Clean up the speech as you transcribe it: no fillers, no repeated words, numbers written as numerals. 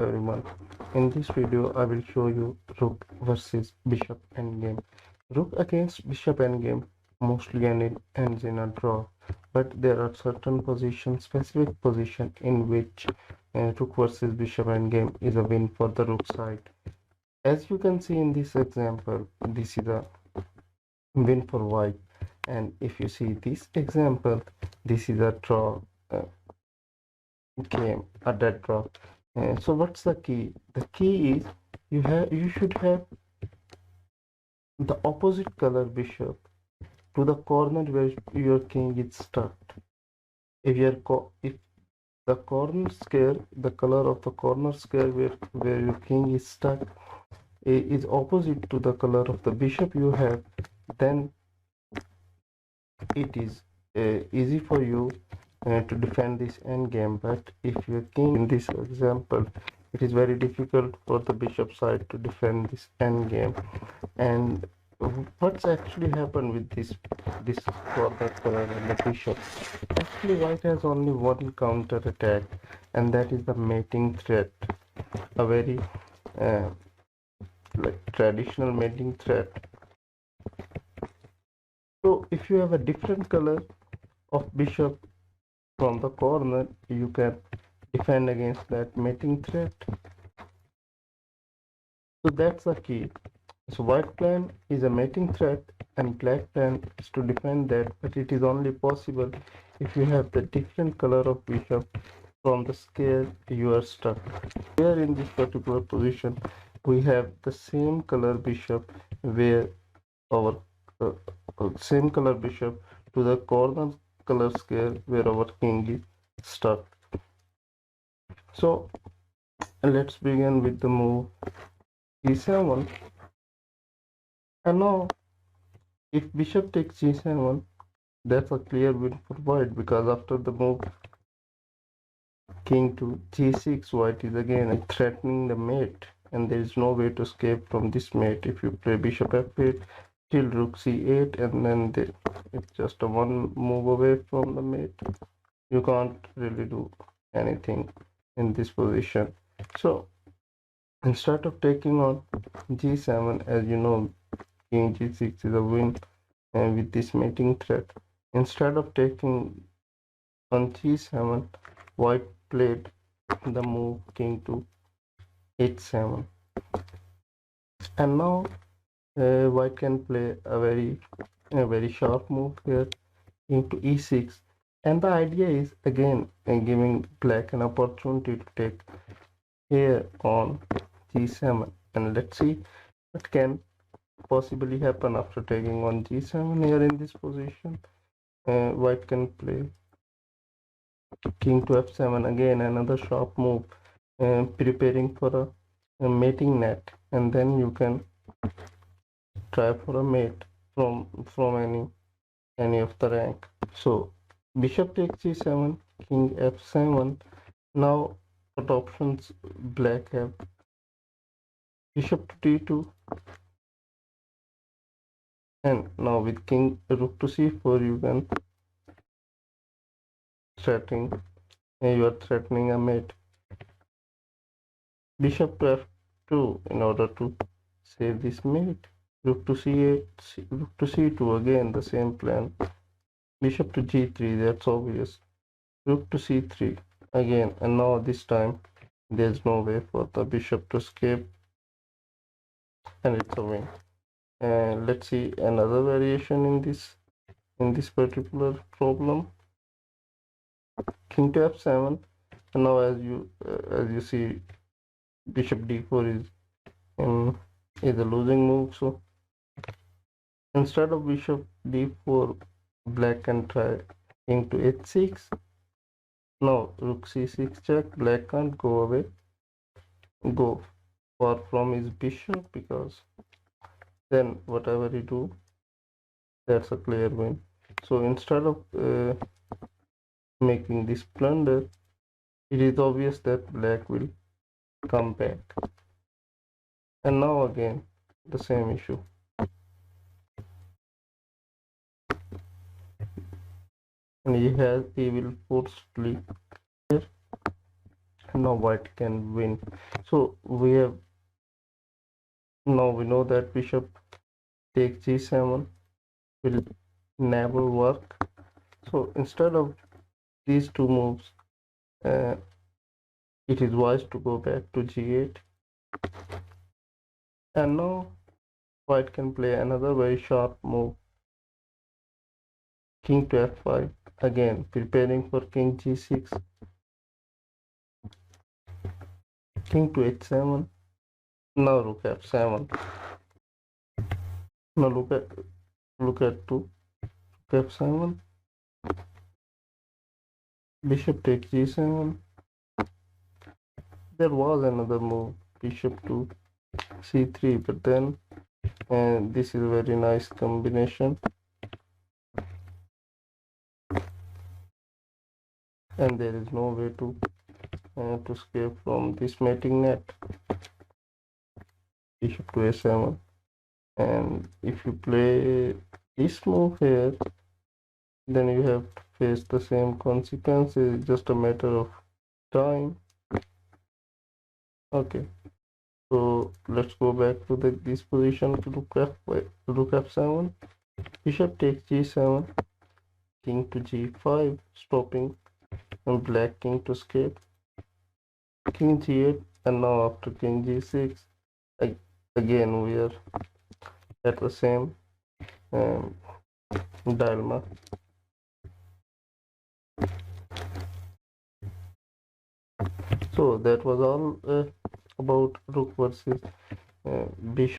Everyone, in this video I will show you rook versus bishop endgame. Rook against bishop endgame mostly ends in a draw, but there are certain positions, specific position in which rook versus bishop endgame is a win for the rook side. As you can see in this example, this is a win for white, and if you see this example, this is a draw game, a dead draw. So what's the key? The key is you should have the opposite color bishop to the corner where your king is stuck. If the corner square, the color of the corner square where your king is stuck is opposite to the color of the bishop you have, then it is easy for you to defend this endgame. But if your king, in this example, it is very difficult for the bishop side to defend this endgame. And what's actually happened with this corner color and the bishop? Actually, white has only one counter attack, and that is the mating threat, a very uh, like traditional mating threat. So if you have a different color of bishop from the corner, you can defend against that mating threat. So that's the key. So white plan is a mating threat and black plan is to defend that, but it is only possible if you have the different color of bishop from the square you are stuck. Here in this particular position, we have the same color bishop where our same color bishop to the corner color square where our king is stuck. So let's begin with the move g7. And now if bishop takes g7, that's a clear win for white, because after the move king to g6, white is again threatening the mate, and there is no way to escape from this mate. If you play bishop f8 till rook c8, and then it's just a one move away from the mate, you can't really do anything in this position. So instead of taking on g7, as you know, king g6 is a win, and with this mating threat, instead of taking on g7, white played the move king to h7, and now white can play a very sharp move here, king to e6, and the idea is again giving black an opportunity to take here on g7, and let's see what can possibly happen after taking on g7. Here in this position, white can play king to f7, again another sharp move, preparing for a mating net, and then you can try for a mate from any of the rank. So bishop takes g7, king f7. Now what options black have? Bishop to d2, and now with king rook to c4, threatening you are threatening a mate. Bishop to f2 in order to save this mate. Rook to c8, rook to c2, again the same plan. Bishop to g3, that's obvious. Rook to c3 again, and now this time there's no way for the bishop to escape, and it's a win. And let's see another variation in this particular problem. King to f7, and now as you see, bishop d4 is a losing move. So instead of bishop d4, black can try king to h6. Now rook c6 check, black can't go far from his bishop, because then whatever he do, that's a clear win. So instead of making this blunder, it is obvious that black will come back. And now again the same issue. And he will forcefully here, now white can win. So we have now we know that bishop takes g7 will never work. So instead of these two moves, uh, it is wise to go back to g8. And now white can play another very sharp move, king to f5, again preparing for king g6, king to h7, now rook f7. Now look at to f7, bishop takes g7. There was another move, bishop to c3, but then this is a very nice combination, and there is no way to escape from this mating net. Bishop to a7, and if you play this move here, then you have to face the same consequences. It's just a matter of time. Okay, so let's go back to this position to rook f7. Bishop takes g7, king to g5, stopping, and black king to escape, king g8, and now after king g6, again we are at the same um, dilemma. So that was all about rook versus bishop.